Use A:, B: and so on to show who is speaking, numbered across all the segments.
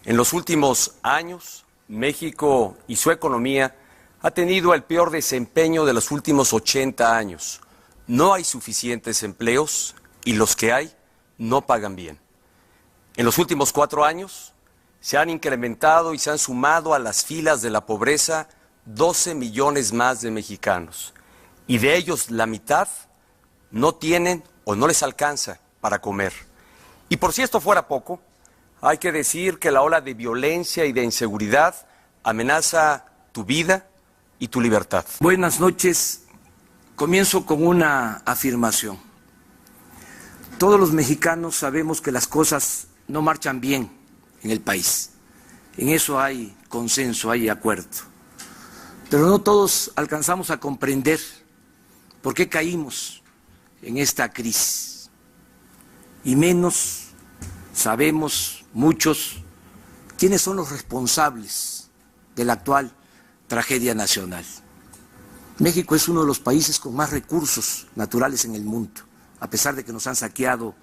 A: En los últimos años, México y su economía ha tenido el peor desempeño de los últimos 80 años. No hay suficientes empleos y los que hay no pagan bien. En los últimos 4 años se han incrementado y se han sumado a las filas de la pobreza 12 millones más de mexicanos. Y de ellos la mitad no tienen o no les alcanza para comer. Y por si esto fuera poco, hay que decir que la ola de violencia y de inseguridad amenaza tu vida y tu libertad.
B: Buenas noches. Comienzo con una afirmación. Todos los mexicanos sabemos que las cosas no marchan bien en el país. En eso hay consenso, hay acuerdo. Pero no todos alcanzamos a comprender por qué caímos en esta crisis. Y menos sabemos muchos quiénes son los responsables de la actual tragedia nacional. México es uno de los países con más recursos naturales en el mundo. A pesar de que nos han saqueado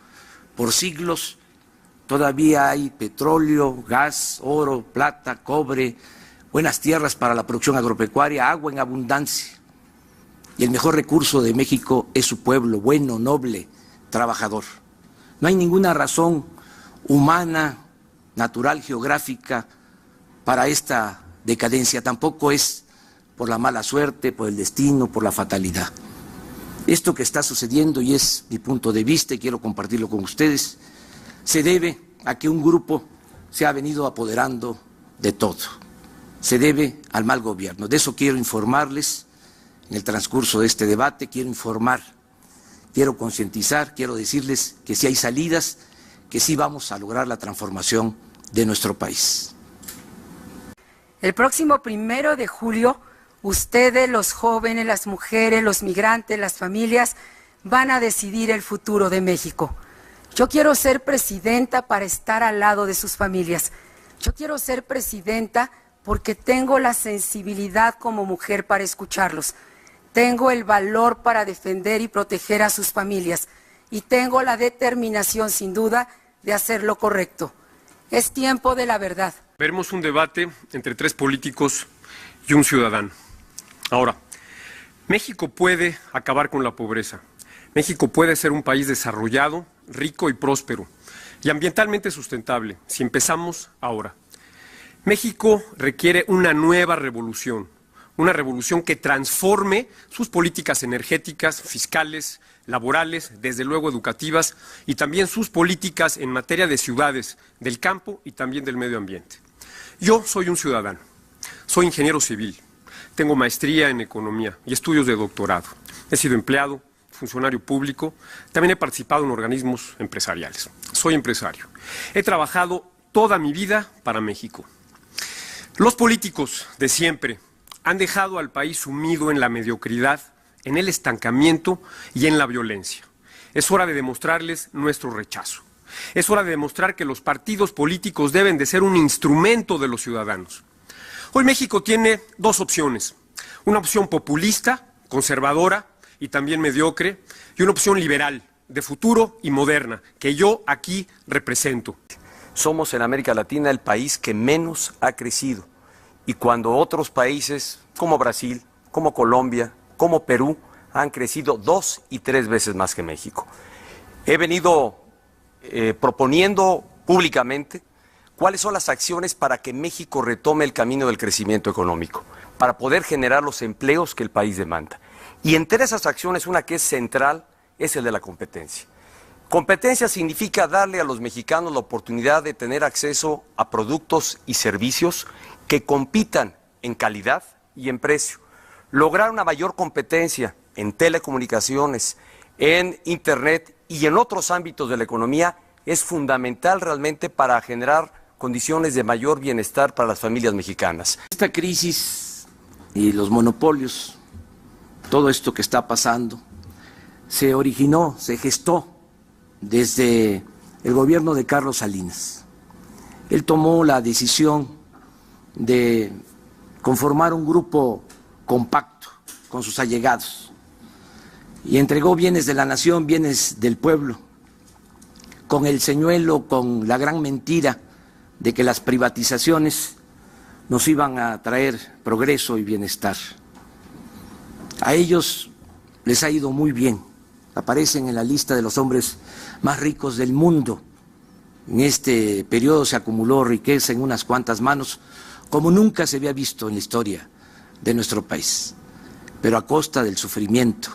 B: por siglos, todavía hay petróleo, gas, oro, plata, cobre, buenas tierras para la producción agropecuaria, agua en abundancia. Y el mejor recurso de México es su pueblo, bueno, noble, trabajador. No hay ninguna razón humana, natural, geográfica para esta decadencia. Tampoco es por la mala suerte, por el destino, por la fatalidad. Esto que está sucediendo, y es mi punto de vista y quiero compartirlo con ustedes, se debe a que un grupo se ha venido apoderando de todo. Se debe al mal gobierno. De eso quiero informarles en el transcurso de este debate, quiero informar, quiero concientizar, quiero decirles que sí hay salidas, que sí vamos a lograr la transformación de nuestro país.
C: El próximo 1 de julio, ustedes, los jóvenes, las mujeres, los migrantes, las familias, van a decidir el futuro de México. Yo quiero ser presidenta para estar al lado de sus familias. Yo quiero ser presidenta porque tengo la sensibilidad como mujer para escucharlos. Tengo el valor para defender y proteger a sus familias. Y tengo la determinación, sin duda, de hacer lo correcto. Es tiempo de la verdad.
D: Veremos un debate entre 3 políticos y un ciudadano. Ahora, México puede acabar con la pobreza. México puede ser un país desarrollado, rico y próspero, y ambientalmente sustentable, si empezamos ahora. México requiere una nueva revolución que transforme sus políticas energéticas, fiscales, laborales, desde luego educativas, y también sus políticas en materia de ciudades, del campo y también del medio ambiente. Yo soy un ciudadano, soy ingeniero civil, tengo maestría en economía y estudios de doctorado. He sido empleado, funcionario público, también he participado en organismos empresariales. Soy empresario. He trabajado toda mi vida para México. Los políticos de siempre han dejado al país sumido en la mediocridad, en el estancamiento y en la violencia. Es hora de demostrarles nuestro rechazo. Es hora de demostrar que los partidos políticos deben de ser un instrumento de los ciudadanos. Hoy México tiene 2 opciones. Una opción populista, conservadora y también mediocre, y una opción liberal, de futuro y moderna, que yo aquí represento.
A: Somos en América Latina el país que menos ha crecido. Y cuando otros países como Brasil, como Colombia, como Perú, han crecido 2 y 3 veces más que México. He venido proponiendo públicamente cuáles son las acciones para que México retome el camino del crecimiento económico, para poder generar los empleos que el país demanda. Y entre esas acciones, una que es central, es el de la competencia. Competencia significa darle a los mexicanos la oportunidad de tener acceso a productos y servicios que compitan en calidad y en precio. Lograr una mayor competencia en telecomunicaciones, en Internet y en otros ámbitos de la economía es fundamental realmente para generar condiciones de mayor bienestar para las familias mexicanas.
B: Esta crisis y los monopolios, todo esto que está pasando, se originó, se gestó desde el gobierno de Carlos Salinas. Él tomó la decisión de conformar un grupo compacto con sus allegados y entregó bienes de la nación, bienes del pueblo, con el señuelo, con la gran mentira de que las privatizaciones nos iban a traer progreso y bienestar. A ellos les ha ido muy bien, aparecen en la lista de los hombres más ricos del mundo. En este periodo se acumuló riqueza en unas cuantas manos, como nunca se había visto en la historia de nuestro país, pero a costa del sufrimiento,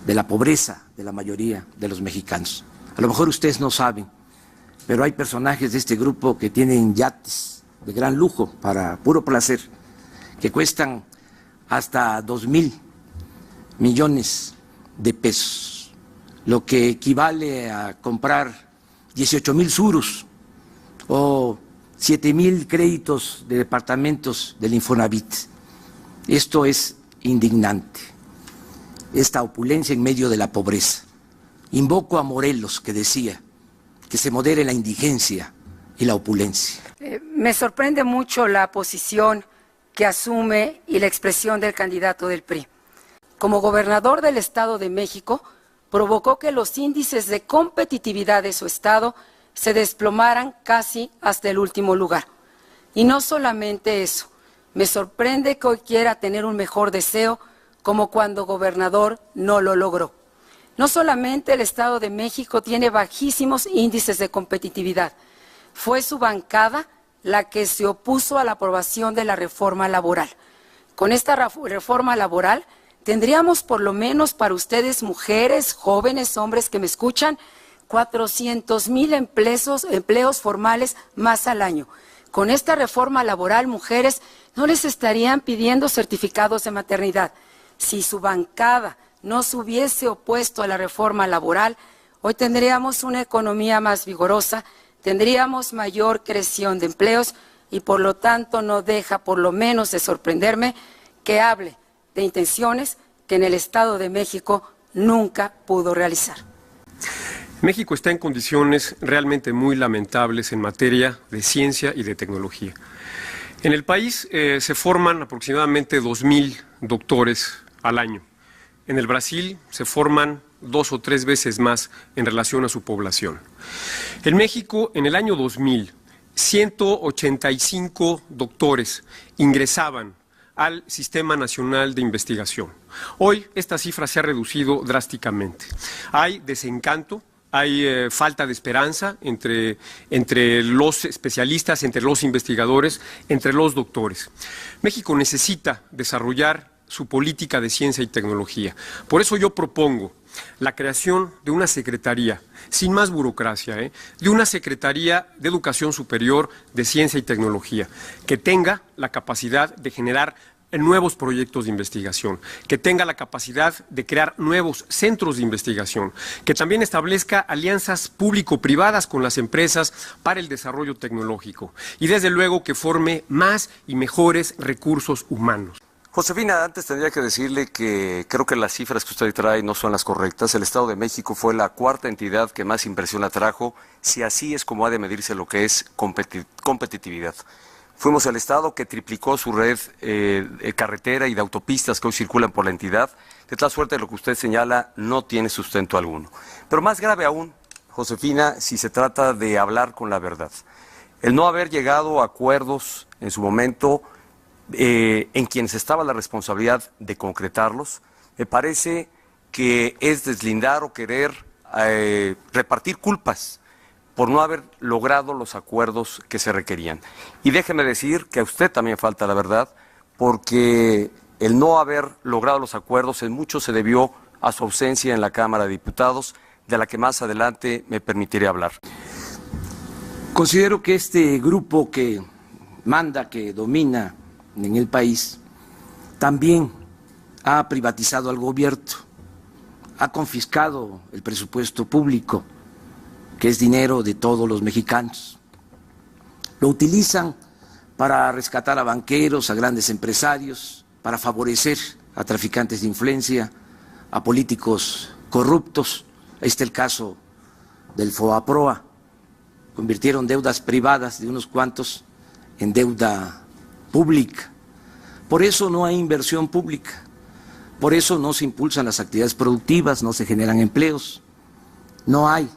B: de la pobreza de la mayoría de los mexicanos. A lo mejor ustedes no saben, pero hay personajes de este grupo que tienen yates de gran lujo para puro placer, que cuestan hasta 2,000 millones de pesos, lo que equivale a comprar 18,000 Surus o 7,000 créditos de departamentos del Infonavit. Esto es indignante, esta opulencia en medio de la pobreza. Invoco a Morelos, que decía que se modere la indigencia y la opulencia.
C: Me sorprende mucho la posición que asume y la expresión del candidato del PRI. Como gobernador del Estado de México, provocó que los índices de competitividad de su estado se desplomaran casi hasta el último lugar. Y no solamente eso, me sorprende que hoy quiera tener un mejor deseo, como cuando gobernador no lo logró. No solamente el Estado de México tiene bajísimos índices de competitividad, fue su bancada la que se opuso a la aprobación de la reforma laboral. Con esta reforma laboral tendríamos por lo menos para ustedes, mujeres, jóvenes, hombres que me escuchan, 400,000 empleos formales más al año. Con esta reforma laboral, mujeres no les estarían pidiendo certificados de maternidad. Si su bancada no se hubiese opuesto a la reforma laboral, hoy tendríamos una economía más vigorosa, tendríamos mayor creación de empleos y por lo tanto no deja por lo menos de sorprenderme que hable de intenciones que en el Estado de México nunca pudo realizar.
D: México está en condiciones realmente muy lamentables en materia de ciencia y de tecnología. En el país se forman aproximadamente 2,000 doctores al año. En el Brasil se forman 2 o 3 veces más en relación a su población. En México, en el año 2000, 185 doctores ingresaban al Sistema Nacional de Investigación. Hoy esta cifra se ha reducido drásticamente. Hay desencanto, hay falta de esperanza entre los especialistas, entre los investigadores, entre los doctores. México necesita desarrollar su política de ciencia y tecnología. Por eso yo propongo la creación de una secretaría, sin más burocracia, de una Secretaría de Educación Superior de Ciencia y Tecnología, que tenga la capacidad de generar nuevos proyectos de investigación, que tenga la capacidad de crear nuevos centros de investigación, que también establezca alianzas público-privadas con las empresas para el desarrollo tecnológico y desde luego que forme más y mejores recursos humanos.
A: Josefina, antes tendría que decirle que creo que las cifras que usted trae no son las correctas. El Estado de México fue la cuarta entidad que más inversión atrajo, si así es como ha de medirse lo que es competitividad. Fuimos el Estado que triplicó su red carretera y de autopistas que hoy circulan por la entidad, de tal suerte lo que usted señala no tiene sustento alguno. Pero más grave aún, Josefina, si se trata de hablar con la verdad. El no haber llegado a acuerdos en su momento en quienes estaba la responsabilidad de concretarlos, me parece que es deslindar o querer repartir culpas por no haber logrado los acuerdos que se requerían. Y déjeme decir que a usted también falta la verdad, porque el no haber logrado los acuerdos en mucho se debió a su ausencia en la Cámara de Diputados, de la que más adelante me permitiré hablar.
B: Considero que este grupo que manda, que domina en el país, también ha privatizado al gobierno, ha confiscado el presupuesto público, que es dinero de todos los mexicanos. Lo utilizan para rescatar a banqueros, a grandes empresarios, para favorecer a traficantes de influencia, a políticos corruptos. Ahí está el caso del FOBAPROA. Convirtieron deudas privadas de unos cuantos en deuda pública. Por eso no hay inversión pública, por eso no se impulsan las actividades productivas, no se generan empleos, no hay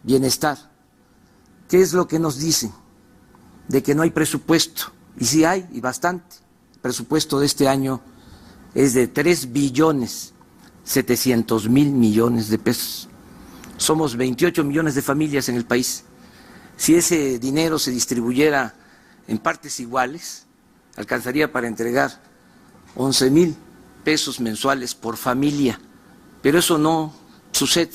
B: bienestar. ¿Qué es lo que nos dicen? de que no hay presupuesto, y sí hay, y bastante. El presupuesto de este año es de 3.700.000.000.000 de pesos. Somos 28 millones de familias en el país. Si ese dinero se distribuyera en partes iguales, alcanzaría para entregar 11,000 pesos mensuales por familia, pero eso no sucede,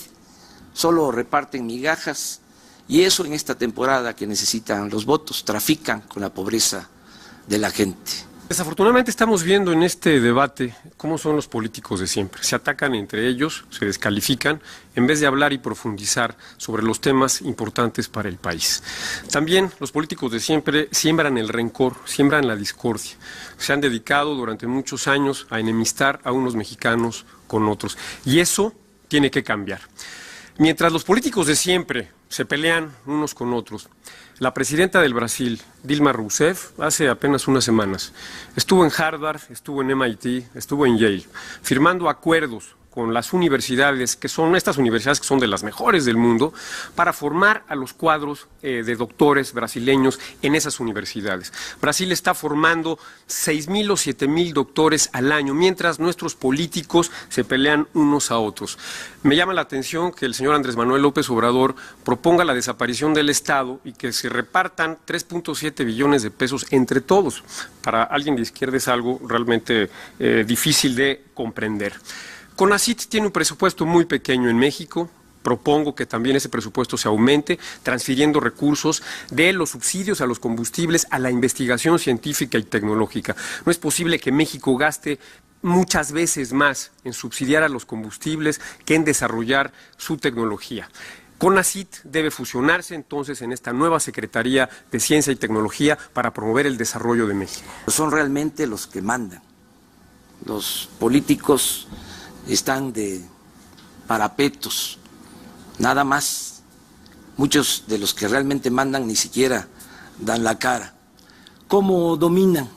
B: solo reparten migajas, y eso en esta temporada que necesitan los votos, trafican con la pobreza de la gente.
D: Desafortunadamente estamos viendo en este debate cómo son los políticos de siempre. Se atacan entre ellos, se descalifican, en vez de hablar y profundizar sobre los temas importantes para el país. También los políticos de siempre siembran el rencor, siembran la discordia. Se han dedicado durante muchos años a enemistar a unos mexicanos con otros. Y eso tiene que cambiar. Mientras los políticos de siempre se pelean unos con otros, la presidenta del Brasil, Dilma Rousseff, hace apenas unas semanas, estuvo en Harvard, estuvo en MIT, estuvo en Yale, firmando acuerdos con las universidades, que son estas universidades que son de las mejores del mundo, para formar a los cuadros de doctores brasileños en esas universidades. Brasil está formando 6,000 o 7,000 doctores al año, mientras nuestros políticos se pelean unos a otros. Me llama la atención que el señor Andrés Manuel López Obrador proponga la desaparición del Estado y que se repartan 3.7 billones de pesos entre todos. Para alguien de izquierda es algo realmente difícil de comprender. CONACYT tiene un presupuesto muy pequeño en México. Propongo que también ese presupuesto se aumente, transfiriendo recursos de los subsidios a los combustibles a la investigación científica y tecnológica. No es posible que México gaste muchas veces más en subsidiar a los combustibles que en desarrollar su tecnología. CONACYT debe fusionarse entonces en esta nueva Secretaría de Ciencia y Tecnología para promover el desarrollo de México.
B: Son realmente los que mandan. Los políticos están de parapetos, nada más. Muchos de los que realmente mandan ni siquiera dan la cara. ¿Cómo dominan?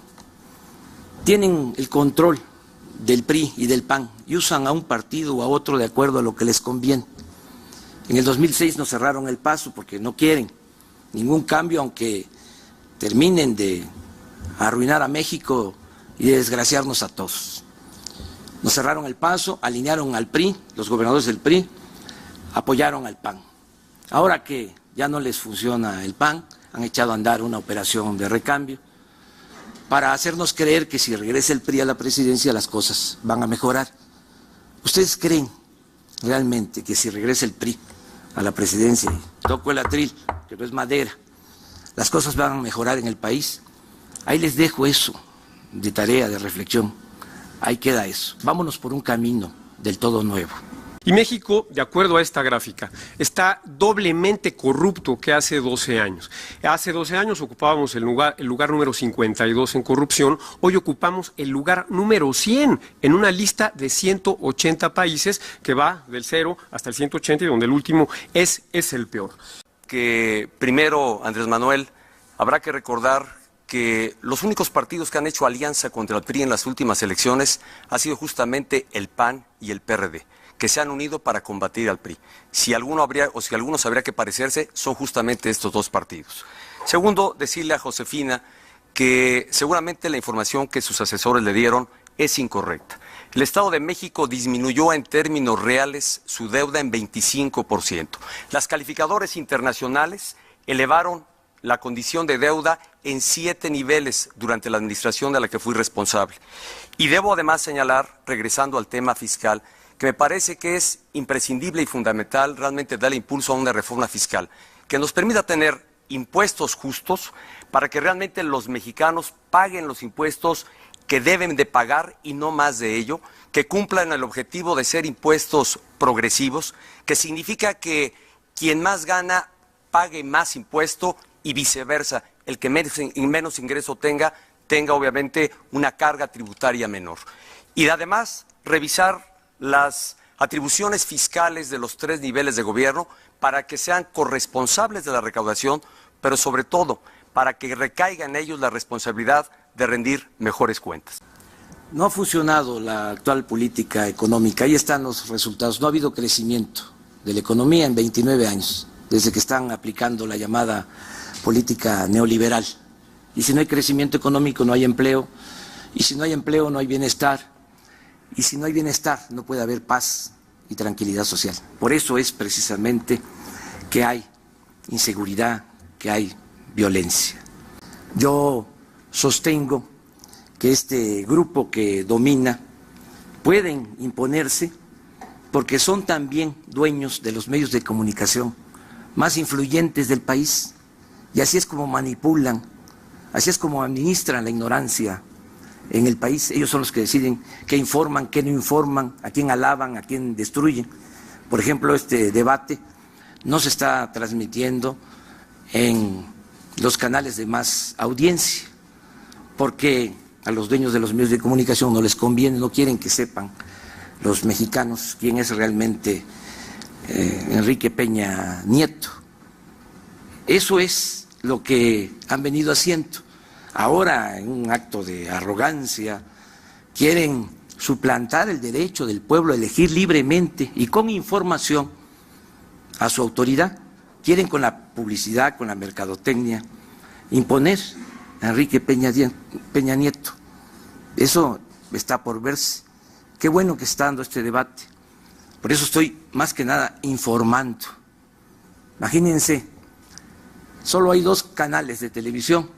B: Tienen el control del PRI y del PAN y usan a un partido o a otro de acuerdo a lo que les conviene. En el 2006 nos cerraron el paso porque no quieren ningún cambio, aunque terminen de arruinar a México y de desgraciarnos a todos. Nos cerraron el paso, alinearon al PRI, los gobernadores del PRI, apoyaron al PAN. Ahora que ya no les funciona el PAN, han echado a andar una operación de recambio para hacernos creer que si regresa el PRI a la presidencia las cosas van a mejorar. ¿Ustedes creen realmente que si regresa el PRI a la presidencia y toco el atril, que no es madera, las cosas van a mejorar en el país? Ahí les dejo eso de tarea, de reflexión. Ahí queda eso. Vámonos por un camino del todo nuevo.
D: Y México, de acuerdo a esta gráfica, está doblemente corrupto que hace 12 años. Hace 12 años ocupábamos el lugar número 52 en corrupción, hoy ocupamos el lugar número 100 en una lista de 180 países que va del 0 hasta el 180 y donde el último es el peor.
A: Que primero, Andrés Manuel, habrá que recordar que los únicos partidos que han hecho alianza contra el PRI en las últimas elecciones ha sido justamente el PAN y el PRD, que se han unido para combatir al PRI. Si algunos habría que parecerse, son justamente estos dos partidos. Segundo, decirle a Josefina que seguramente la información que sus asesores le dieron es incorrecta. El Estado de México disminuyó en términos reales su deuda en 25%. Las calificadoras internacionales elevaron la condición de deuda en 7 niveles durante la administración de la que fui responsable. Y debo además señalar, regresando al tema fiscal, que me parece que es imprescindible y fundamental realmente darle impulso a una reforma fiscal que nos permita tener impuestos justos para que realmente los mexicanos paguen los impuestos que deben de pagar y no más de ello, que cumplan el objetivo de ser impuestos progresivos, que significa que quien más gana pague más impuesto y viceversa, el que menos ingreso tenga obviamente una carga tributaria menor. Y además revisar las atribuciones fiscales de los 3 niveles de gobierno para que sean corresponsables de la recaudación, pero sobre todo para que recaiga en ellos la responsabilidad de rendir mejores cuentas.
B: No ha funcionado la actual política económica, ahí están los resultados. No ha habido crecimiento de la economía en 29 años, desde que están aplicando la llamada política neoliberal. Y si no hay crecimiento económico, no hay empleo. Y si no hay empleo, no hay bienestar. Y si no hay bienestar, no puede haber paz y tranquilidad social. Por eso es precisamente que hay inseguridad, que hay violencia. Yo sostengo que este grupo que domina pueden imponerse porque son también dueños de los medios de comunicación más influyentes del país, y así es como manipulan, así es como administran la ignorancia en el país. Ellos son los que deciden qué informan, qué no informan, a quién alaban, a quién destruyen. Por ejemplo, este debate no se está transmitiendo en los canales de más audiencia, porque a los dueños de los medios de comunicación no les conviene, no quieren que sepan los mexicanos quién es realmente Enrique Peña Nieto. Eso es lo que han venido haciendo. Ahora, en un acto de arrogancia, quieren suplantar el derecho del pueblo a elegir libremente y con información a su autoridad. Quieren con la publicidad, con la mercadotecnia, imponer a Enrique Peña Nieto. Eso está por verse. Qué bueno que está dando este debate. Por eso estoy más que nada informando. Imagínense, solo hay 2 canales de televisión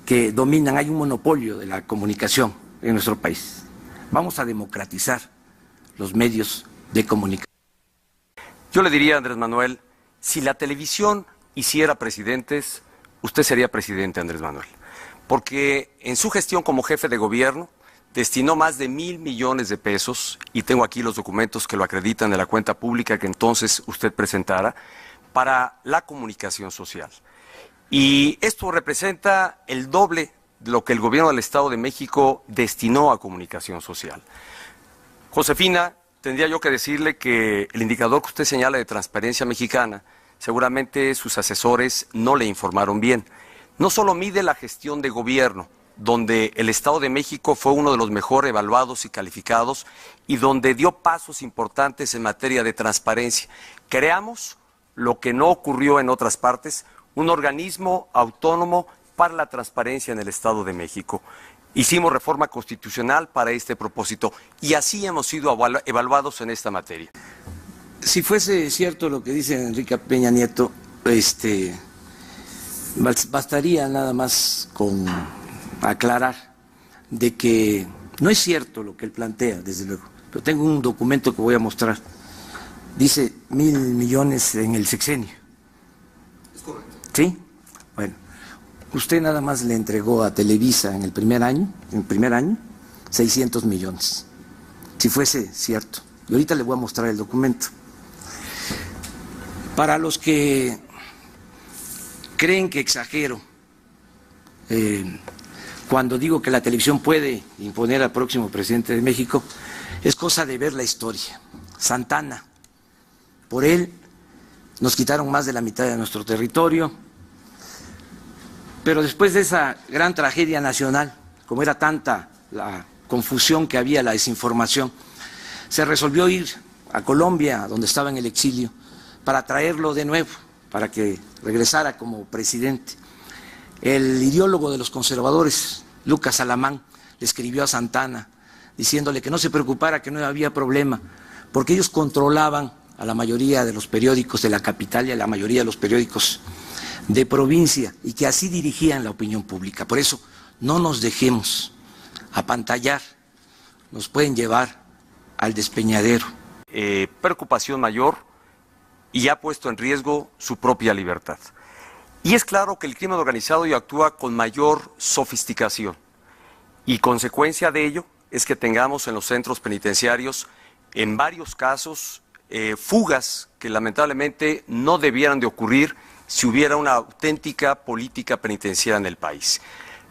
B: que dominan, hay un monopolio de la comunicación en nuestro país. Vamos a democratizar los medios de comunicación.
A: Yo le diría a Andrés Manuel, si la televisión hiciera presidentes, usted sería presidente, Andrés Manuel. Porque en su gestión como jefe de gobierno destinó más de 1,000 millones de pesos, y tengo aquí los documentos que lo acreditan de la cuenta pública que entonces usted presentara, para la comunicación social. Y esto representa el doble de lo que el gobierno del Estado de México destinó a comunicación social. Josefina, tendría yo que decirle que el indicador que usted señala de Transparencia Mexicana, seguramente sus asesores no le informaron bien. No solo mide la gestión de gobierno, donde el Estado de México fue uno de los mejor evaluados y calificados y donde dio pasos importantes en materia de transparencia. Creamos, lo que no ocurrió en otras partes, un organismo autónomo para la transparencia en el Estado de México. Hicimos reforma constitucional para este propósito y así hemos sido evaluados en esta materia.
B: Si fuese cierto lo que dice Enrique Peña Nieto, bastaría nada más con aclarar de que no es cierto lo que él plantea, desde luego. Pero tengo un documento que voy a mostrar. Dice 1,000 millones en el sexenio.
E: Es correcto.
B: ¿Sí? Bueno, usted nada más le entregó a Televisa en el primer año, 600 millones. Si fuese cierto. Y ahorita le voy a mostrar el documento. Para los que creen que exagero, cuando digo que la televisión puede imponer al próximo presidente de México, es cosa de ver la historia. Santana, por él nos quitaron más de la mitad de nuestro territorio, pero después de esa gran tragedia nacional, como era tanta la confusión que había, la desinformación, se resolvió ir a Colombia, donde estaba en el exilio, para traerlo de nuevo, para que regresara como presidente. El ideólogo de los conservadores, Lucas Alamán, le escribió a Santana diciéndole que no se preocupara, que no había problema, porque ellos controlaban a la mayoría de los periódicos de la capital y a la mayoría de los periódicos de provincia, y que así dirigían la opinión pública. Por eso, no nos dejemos apantallar, nos pueden llevar al despeñadero.
A: Preocupación mayor y ha puesto en riesgo su propia libertad. Y es claro que el crimen organizado hoy actúa con mayor sofisticación y consecuencia de ello es que tengamos en los centros penitenciarios, en varios casos, fugas que lamentablemente no debieran de ocurrir si hubiera una auténtica política penitenciaria en el país.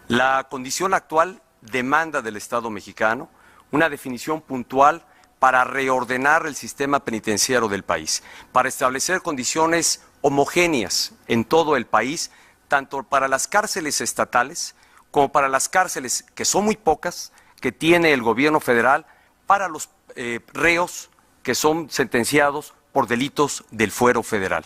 A: La condición actual demanda del Estado mexicano una definición puntual para reordenar el sistema penitenciario del país, para establecer condiciones homogéneas en todo el país, tanto para las cárceles estatales como para las cárceles, que son muy pocas, que tiene el gobierno federal, para los reos que son sentenciados por delitos del fuero federal.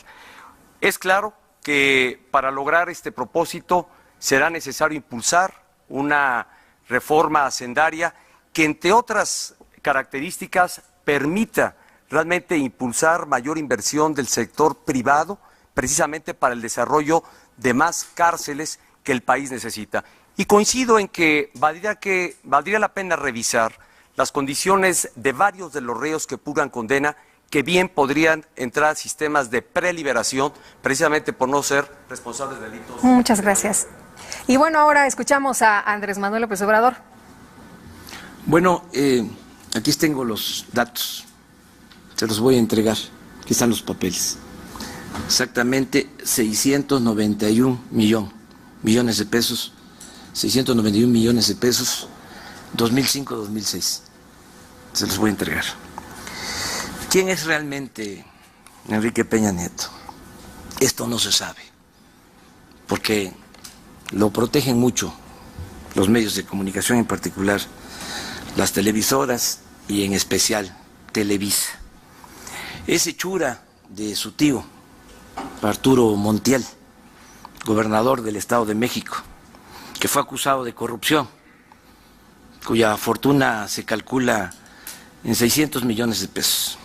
A: Es claro que para lograr este propósito será necesario impulsar una reforma hacendaria que, entre otras características, permita realmente impulsar mayor inversión del sector privado, precisamente para el desarrollo de más cárceles que el país necesita. Y coincido en que valdría la pena revisar las condiciones de varios de los reos que purgan condena, que bien podrían entrar a sistemas de preliberación, precisamente por no ser responsables de delitos.
F: Muchas gracias. Y bueno, ahora escuchamos a Andrés Manuel López Obrador.
B: Bueno, aquí tengo los datos, se los voy a entregar, aquí están los papeles. Exactamente 691 millones de pesos, 691 millones de pesos, 2005-2006, se los voy a entregar. ¿Quién es realmente Enrique Peña Nieto? Esto no se sabe, porque lo protegen mucho los medios de comunicación, en particular las televisoras y en especial Televisa. Es hechura de su tío, Arturo Montiel, gobernador del Estado de México, que fue acusado de corrupción, cuya fortuna se calcula en 600 millones de pesos.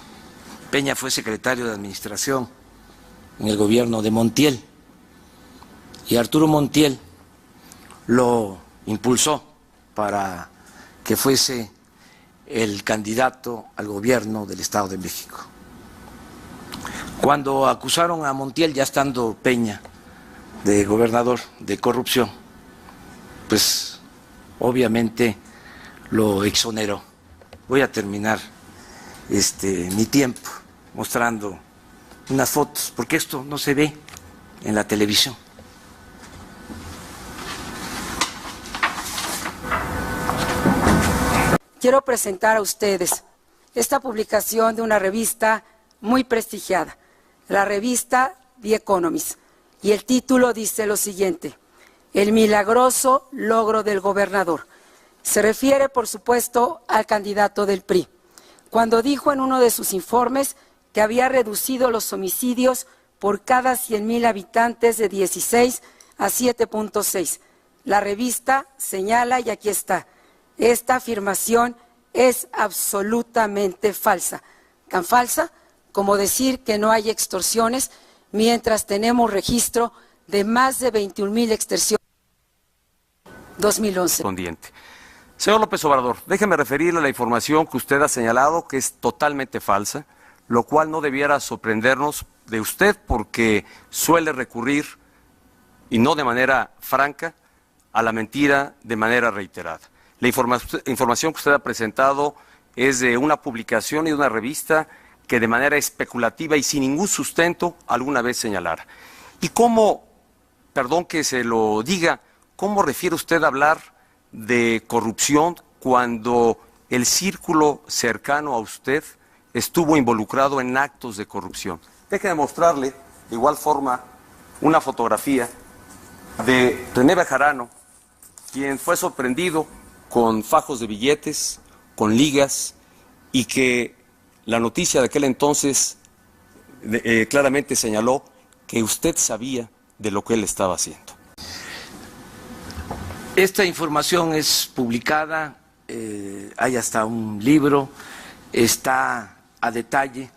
B: Peña fue secretario de Administración en el gobierno de Montiel, y Arturo Montiel lo impulsó para que fuese el candidato al gobierno del Estado de México. Cuando acusaron a Montiel, ya estando Peña de gobernador, de corrupción, pues obviamente lo exoneró. Voy a terminar mi tiempo mostrando unas fotos, porque esto no se ve en la televisión.
C: Quiero presentar a ustedes esta publicación de una revista muy prestigiada, la revista The Economist, y el título dice lo siguiente: El milagroso logro del gobernador. Se refiere, por supuesto, al candidato del PRI, cuando dijo en uno de sus informes que había reducido los homicidios por cada 100,000 habitantes de 16 a 7.6. La revista señala, y aquí está, esta afirmación es absolutamente falsa, tan falsa como decir que no hay extorsiones, mientras tenemos registro de más de 21,000 extorsiones en 2011.
A: Señor López Obrador, déjeme referirle a la información que usted ha señalado, que es totalmente falsa, lo cual no debiera sorprendernos de usted, porque suele recurrir, y no de manera franca, a la mentira de manera reiterada. La información que usted ha presentado es de una publicación y de una revista que de manera especulativa y sin ningún sustento alguna vez señalara. ¿Y cómo, perdón que se lo diga, cómo refiere usted a hablar de corrupción cuando el círculo cercano a usted estuvo involucrado en actos de corrupción? Déjeme mostrarle de igual forma una fotografía de René Bejarano, quien fue sorprendido con fajos de billetes, con ligas, y que la noticia de aquel entonces claramente señaló que usted sabía de lo que él estaba haciendo.
B: Esta información es publicada, hay hasta un libro, está a detalle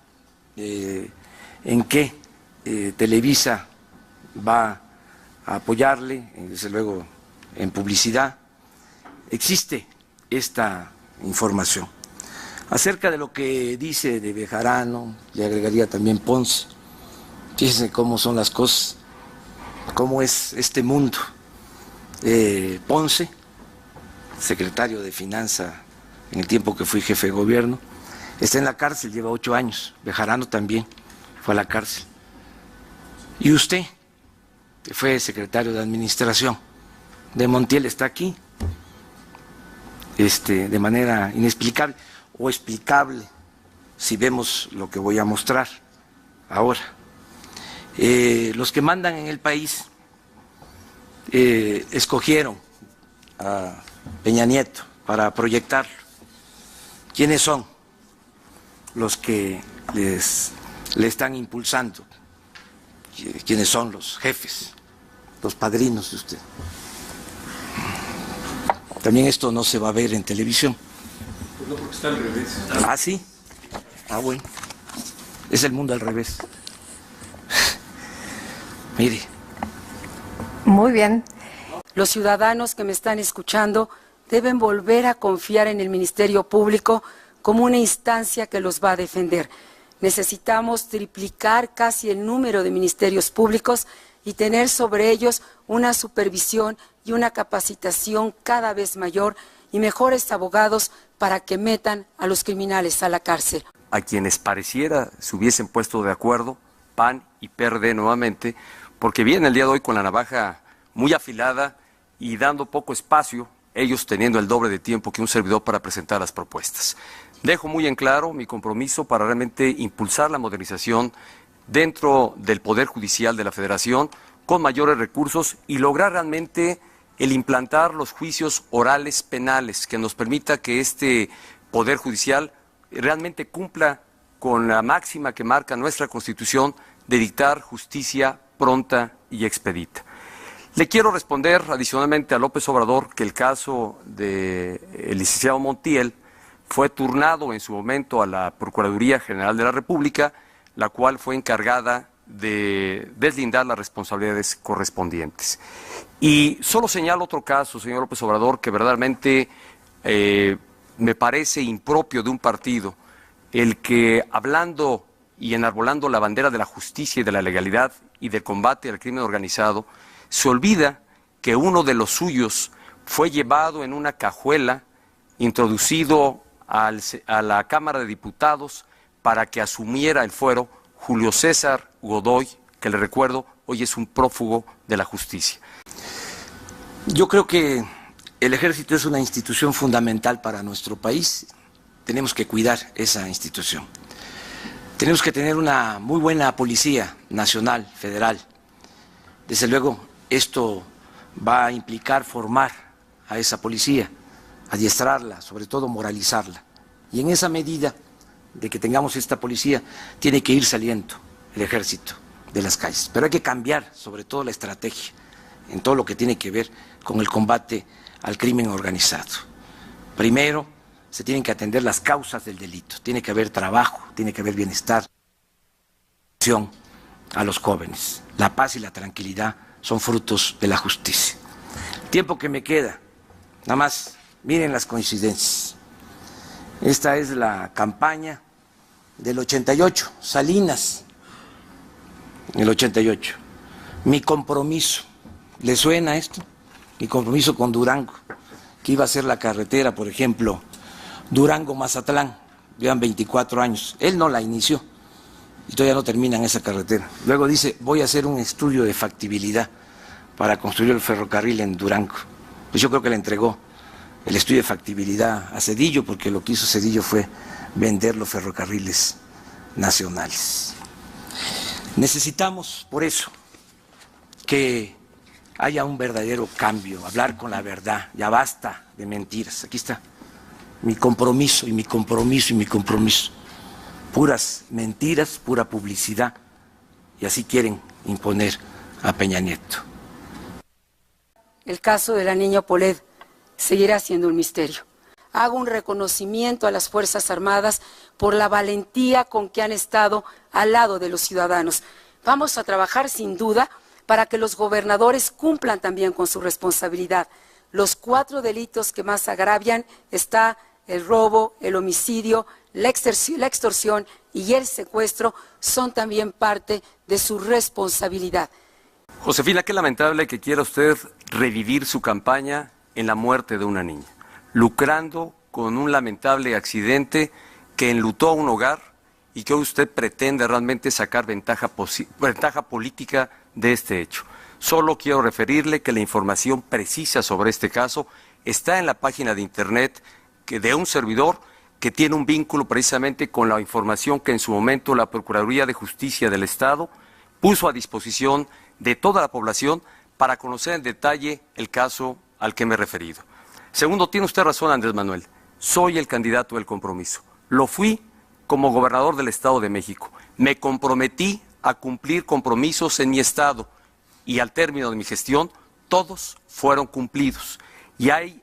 B: en qué Televisa va a apoyarle, desde luego en publicidad. Existe esta información. Acerca de lo que dice de Bejarano, le agregaría también Ponce. Fíjense cómo son las cosas, cómo es este mundo. Ponce, secretario de Finanza en el tiempo que fui jefe de gobierno, está en la cárcel, lleva 8 años. Bejarano también fue a la cárcel. Y usted, que fue secretario de Administración de Montiel, está aquí, de manera inexplicable o explicable, si vemos lo que voy a mostrar ahora. Los que mandan en el país escogieron a Peña Nieto para proyectarlo. ¿Quiénes son los que le están impulsando? ¿Quiénes son los jefes, los padrinos de usted? También esto no se va a ver en televisión.
D: Pues no, porque está al revés.
B: ¿Ah, sí? Ah, bueno. Es el mundo al revés. Mire.
F: Muy bien.
C: Los ciudadanos que me están escuchando deben volver a confiar en el Ministerio Público como una instancia que los va a defender. Necesitamos triplicar casi el número de ministerios públicos y tener sobre ellos una supervisión y una capacitación cada vez mayor y mejores abogados para que metan a los criminales a la cárcel.
A: A quienes pareciera se hubiesen puesto de acuerdo, PAN y PRD nuevamente, porque viene el día de hoy con la navaja muy afilada y dando poco espacio, ellos teniendo el doble de tiempo que un servidor para presentar las propuestas. Dejo muy en claro mi compromiso para realmente impulsar la modernización dentro del Poder Judicial de la Federación con mayores recursos y lograr realmente el implantar los juicios orales penales que nos permita que este Poder Judicial realmente cumpla con la máxima que marca nuestra Constitución de dictar justicia pronta y expedita. Le quiero responder adicionalmente a López Obrador que el caso del licenciado Montiel fue turnado en su momento a la Procuraduría General de la República, la cual fue encargada de deslindar las responsabilidades correspondientes. Y solo señalo otro caso, señor López Obrador, que verdaderamente me parece impropio de un partido, el que hablando y enarbolando la bandera de la justicia y de la legalidad y del combate al crimen organizado, se olvida que uno de los suyos fue llevado en una cajuela, introducido a la Cámara de Diputados para que asumiera el fuero Julio César Godoy, que le recuerdo, hoy es un prófugo de la justicia.
B: Yo creo que el Ejército es una institución fundamental para nuestro país. Tenemos que cuidar esa institución. Tenemos que tener una muy buena Policía Nacional, Federal. Desde luego, esto va a implicar formar a esa policía, adiestrarla, sobre todo moralizarla. Y en esa medida de que tengamos esta policía, tiene que ir saliendo el Ejército de las calles. Pero hay que cambiar, sobre todo, la estrategia en todo lo que tiene que ver con el combate al crimen organizado. Primero, se tienen que atender las causas del delito. Tiene que haber trabajo, tiene que haber bienestar, a los jóvenes. La paz y la tranquilidad son frutos de la justicia. El tiempo que me queda, nada más, miren las coincidencias. Esta es la campaña del 88, Salinas, el 88. Mi compromiso, ¿le suena esto? Mi compromiso con Durango, que iba a ser la carretera, por ejemplo, Durango-Mazatlán, llevan 24 años. Él no la inició y todavía no terminan esa carretera. Luego dice, voy a hacer un estudio de factibilidad para construir el ferrocarril en Durango. Pues yo creo que le entregó el estudio de factibilidad a Zedillo, porque lo que hizo Zedillo fue vender los ferrocarriles nacionales. Necesitamos, por eso, que haya un verdadero cambio, hablar con la verdad, ya basta de mentiras. Aquí está mi compromiso y mi compromiso y mi compromiso. Puras mentiras, pura publicidad, y así quieren imponer a Peña Nieto.
C: El caso de la niña Poled seguirá siendo un misterio. Hago un reconocimiento a las Fuerzas Armadas por la valentía con que han estado al lado de los ciudadanos. Vamos a trabajar sin duda para que los gobernadores cumplan también con su responsabilidad. Los 4 delitos que más agravian está el robo, el homicidio, la extorsión y el secuestro son también parte de su responsabilidad.
A: Josefina, qué lamentable que quiera usted revivir su campaña en la muerte de una niña, lucrando con un lamentable accidente que enlutó a un hogar y que hoy usted pretende realmente sacar ventaja política de este hecho. Solo quiero referirle que la información precisa sobre este caso está en la página de internet de un servidor que tiene un vínculo precisamente con la información que en su momento la Procuraduría de Justicia del Estado puso a disposición de toda la población para conocer en detalle el caso al que me he referido. Segundo, tiene usted razón, Andrés Manuel, soy el candidato del compromiso. Lo fui como gobernador del Estado de México. Me comprometí a cumplir compromisos en mi estado y al término de mi gestión todos fueron cumplidos. Y hay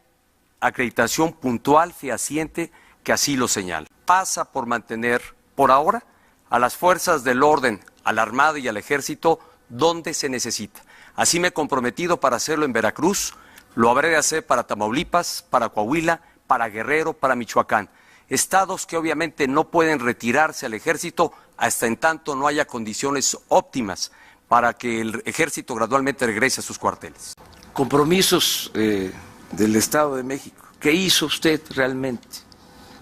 A: acreditación puntual, fehaciente, que así lo señala. Pasa por mantener, por ahora, a las fuerzas del orden, a la Armada y al Ejército, donde se necesita. Así me he comprometido para hacerlo en Veracruz, lo habré de hacer para Tamaulipas, para Coahuila, para Guerrero, para Michoacán. Estados que obviamente no pueden retirarse al Ejército hasta en tanto no haya condiciones óptimas para que el Ejército gradualmente regrese a sus cuarteles.
B: Compromisos del Estado de México. ¿Qué hizo usted realmente?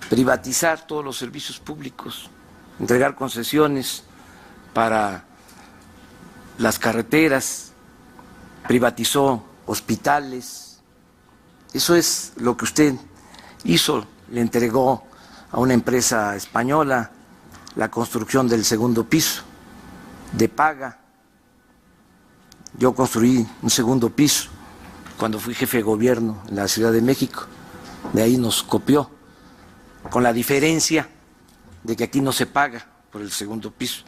B: Privatizar todos los servicios públicos, entregar concesiones para las carreteras, privatizó hospitales. Eso es lo que usted hizo, le entregó a una empresa española la construcción del segundo piso de paga. Yo construí un segundo piso cuando fui jefe de gobierno en la Ciudad de México, de ahí nos copió, con la diferencia de que aquí no se paga por el segundo piso.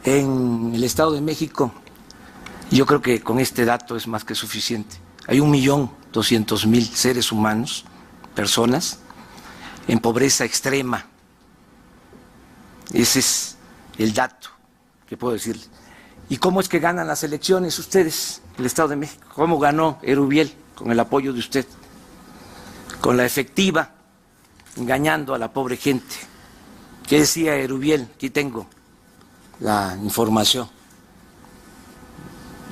B: En el Estado de México, yo creo que con este dato es más que suficiente. Hay 1.200.000 seres humanos, personas, en pobreza extrema. Ese es el dato que puedo decirle. ¿Y cómo es que ganan las elecciones ustedes, el Estado de México? ¿Cómo ganó Erubiel? Con el apoyo de usted. Con la efectiva, engañando a la pobre gente. ¿Qué decía Erubiel? Aquí tengo la información.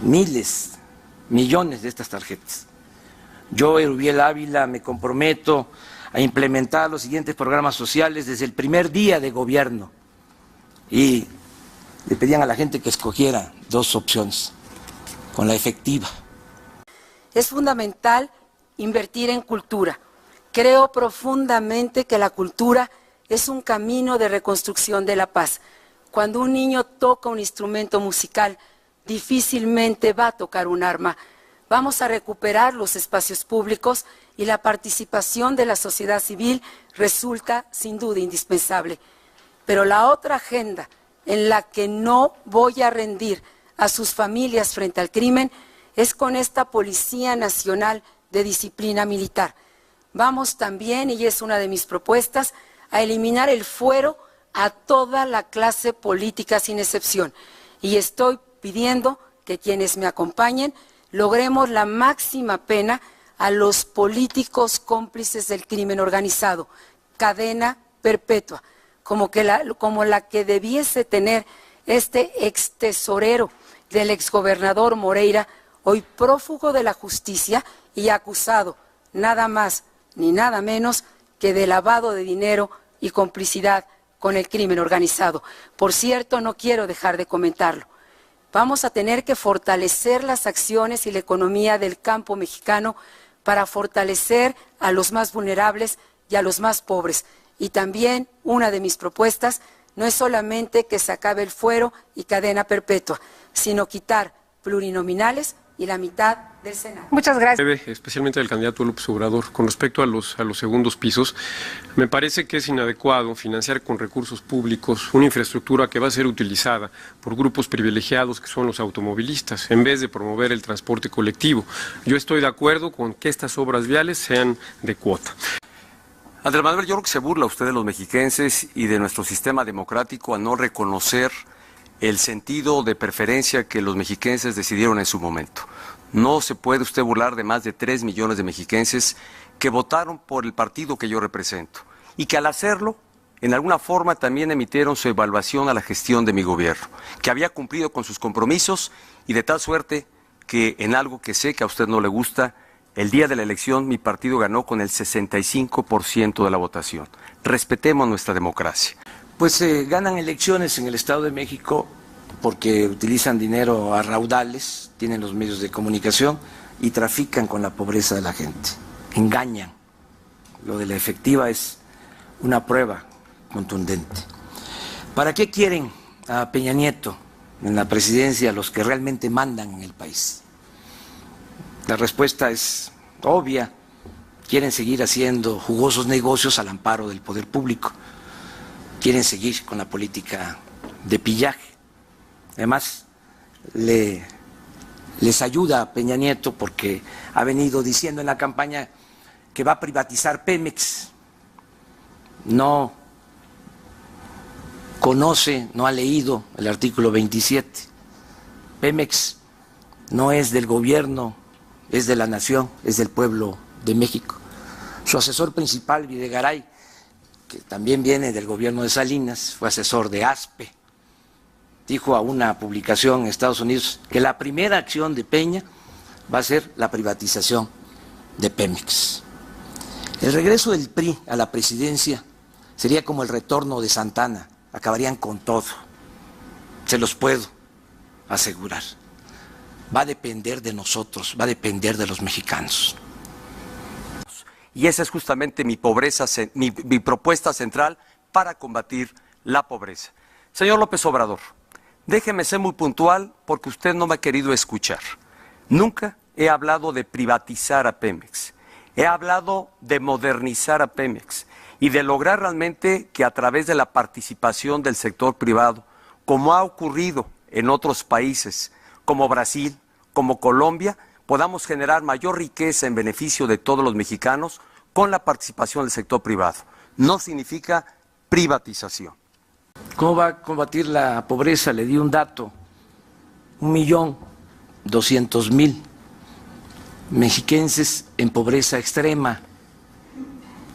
B: Miles, millones de estas tarjetas. Yo, Erubiel Ávila, me comprometo a implementar los siguientes programas sociales desde el primer día de gobierno. Y le pedían a la gente que escogiera dos opciones, con la efectiva.
C: Es fundamental invertir en cultura. Creo profundamente que la cultura es un camino de reconstrucción de la paz. Cuando un niño toca un instrumento musical, difícilmente va a tocar un arma. Vamos a recuperar los espacios públicos y la participación de la sociedad civil resulta sin duda indispensable. Pero la otra agenda en la que no voy a rendir a sus familias frente al crimen es con esta Policía Nacional de Disciplina Militar. Vamos también, y es una de mis propuestas, a eliminar el fuero a toda la clase política sin excepción. Y estoy pidiendo que quienes me acompañen logremos la máxima pena a los políticos cómplices del crimen organizado, cadena perpetua, como la que debiese tener este extesorero del exgobernador Moreira, hoy prófugo de la justicia y acusado nada más ni nada menos que de lavado de dinero y complicidad con el crimen organizado. Por cierto, no quiero dejar de comentarlo. Vamos a tener que fortalecer las acciones y la economía del campo mexicano para fortalecer a los más vulnerables y a los más pobres. Y también una de mis propuestas no es solamente que se acabe el fuero y cadena perpetua, sino quitar plurinominales y la mitad del Senado.
F: Muchas gracias.
D: Especialmente del candidato López Obrador, con respecto a los segundos pisos, me parece que es inadecuado financiar con recursos públicos una infraestructura que va a ser utilizada por grupos privilegiados que son los automovilistas, en vez de promover el transporte colectivo. Yo estoy de acuerdo con que estas obras viales sean de cuota.
A: Andrés Manuel, yo creo que se burla usted de los mexiquenses y de nuestro sistema democrático al no reconocer el sentido de preferencia que los mexiquenses decidieron en su momento. No se puede usted burlar de más de 3 millones de mexiquenses que votaron por el partido que yo represento y que al hacerlo, en alguna forma también emitieron su evaluación a la gestión de mi gobierno, que había cumplido con sus compromisos y de tal suerte que en algo que sé que a usted no le gusta, el día de la elección mi partido ganó con el 65% de la votación. Respetemos nuestra democracia.
B: Pues ganan elecciones en el Estado de México porque utilizan dinero a raudales, tienen los medios de comunicación y trafican con la pobreza de la gente, engañan. Lo de la efectiva es una prueba contundente. ¿Para qué quieren a Peña Nieto en la presidencia los que realmente mandan en el país? La respuesta es obvia, quieren seguir haciendo jugosos negocios al amparo del poder público. Quieren seguir con la política de pillaje. Además, les ayuda a Peña Nieto porque ha venido diciendo en la campaña que va a privatizar Pemex. No conoce, no ha leído el artículo 27. Pemex no es del gobierno, es de la nación, es del pueblo de México. Su asesor principal, Videgaray, que también viene del gobierno de Salinas, fue asesor de ASPE, dijo a una publicación en Estados Unidos que la primera acción de Peña va a ser la privatización de Pemex. El regreso del PRI a la presidencia sería como el retorno de Santana, acabarían con todo, se los puedo asegurar. Va a depender de nosotros, va a depender de los mexicanos.
A: Y esa es justamente mi propuesta central para combatir la pobreza. Señor López Obrador, déjeme ser muy puntual porque usted no me ha querido escuchar. Nunca he hablado de privatizar a Pemex. He hablado de modernizar a Pemex y de lograr realmente que a través de la participación del sector privado, como ha ocurrido en otros países como Brasil, como Colombia, podamos generar mayor riqueza en beneficio de todos los mexicanos con la participación del sector privado. No significa privatización.
B: ¿Cómo va a combatir la pobreza? Le di un dato, 1.200.000 mexiquenses en pobreza extrema.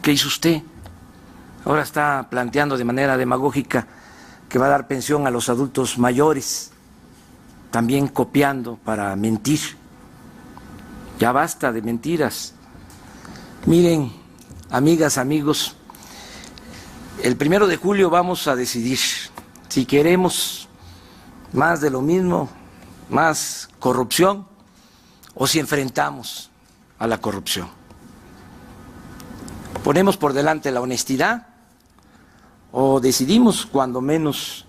B: ¿Qué hizo usted? Ahora está planteando de manera demagógica que va a dar pensión a los adultos mayores, también copiando para mentir. Ya basta de mentiras. Miren, amigas, amigos, el 1 de julio vamos a decidir si queremos más de lo mismo, más corrupción, o si enfrentamos a la corrupción. ¿Ponemos por delante la honestidad o decidimos, cuando menos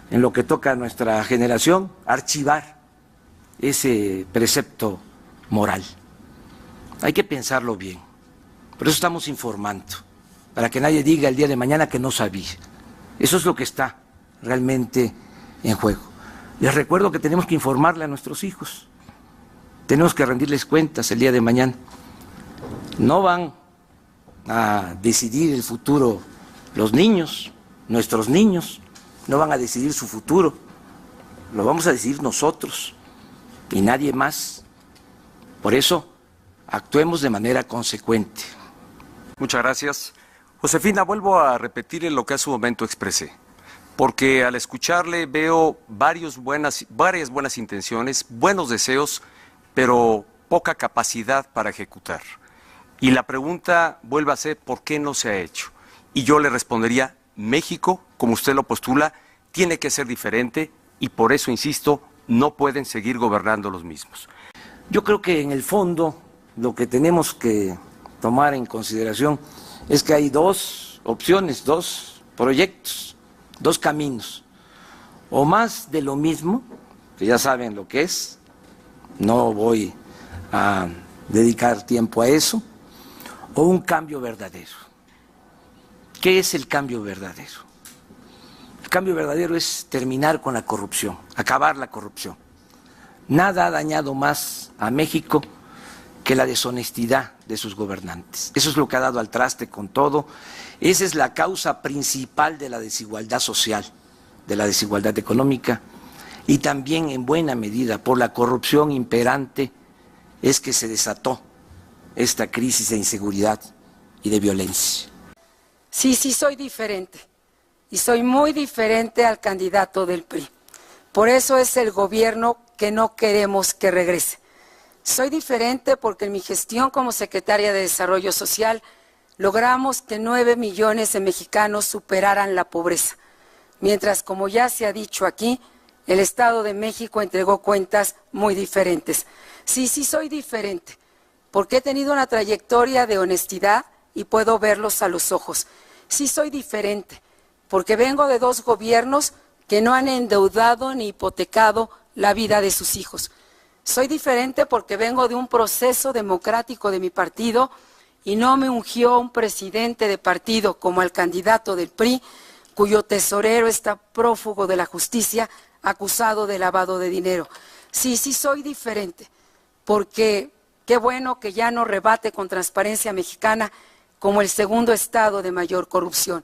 B: en lo que toca a nuestra generación, archivar ese precepto moral? Hay que pensarlo bien. Por eso estamos informando, para que nadie diga el día de mañana que no sabía. Eso es lo que está realmente en juego. Les recuerdo que tenemos que informarle a nuestros hijos. Tenemos que rendirles cuentas el día de mañana. No van a decidir el futuro los niños, nuestros niños, no van a decidir su futuro, lo vamos a decidir nosotros y nadie más. Por eso, actuemos de manera consecuente.
A: Muchas gracias. Josefina, vuelvo a repetir lo que hace un momento expresé, porque al escucharle veo varias buenas intenciones, buenos deseos, pero poca capacidad para ejecutar. Y la pregunta vuelve a ser, ¿por qué no se ha hecho? Y yo le respondería, México, como usted lo postula, tiene que ser diferente y por eso, insisto, no pueden seguir gobernando los mismos.
B: Yo creo que en el fondo lo que tenemos que tomar en consideración es que hay dos opciones, dos proyectos, dos caminos. O más de lo mismo, que ya saben lo que es, no voy a dedicar tiempo a eso, o un cambio verdadero. ¿Qué es el cambio verdadero? El cambio verdadero es terminar con la corrupción, acabar la corrupción. Nada ha dañado más a México que la deshonestidad de sus gobernantes. Eso es lo que ha dado al traste con todo. Esa es la causa principal de la desigualdad social, de la desigualdad económica y también en buena medida por la corrupción imperante es que se desató esta crisis de inseguridad y de violencia.
C: Sí, soy diferente y soy muy diferente al candidato del PRI. Por eso es el gobierno que no queremos que regrese. Soy diferente porque en mi gestión como secretaria de Desarrollo Social logramos que 9 millones de mexicanos superaran la pobreza, mientras, como ya se ha dicho aquí, el Estado de México entregó cuentas muy diferentes. Sí, soy diferente, porque he tenido una trayectoria de honestidad y puedo verlos a los ojos. Sí, soy diferente, porque vengo de 2 gobiernos que no han endeudado ni hipotecado la vida de sus hijos. Soy diferente porque vengo de un proceso democrático de mi partido y no me ungió un presidente de partido como el candidato del PRI, cuyo tesorero está prófugo de la justicia, acusado de lavado de dinero. Sí, soy diferente, porque Qué bueno que ya no rebate con Transparencia Mexicana como el segundo estado de mayor corrupción.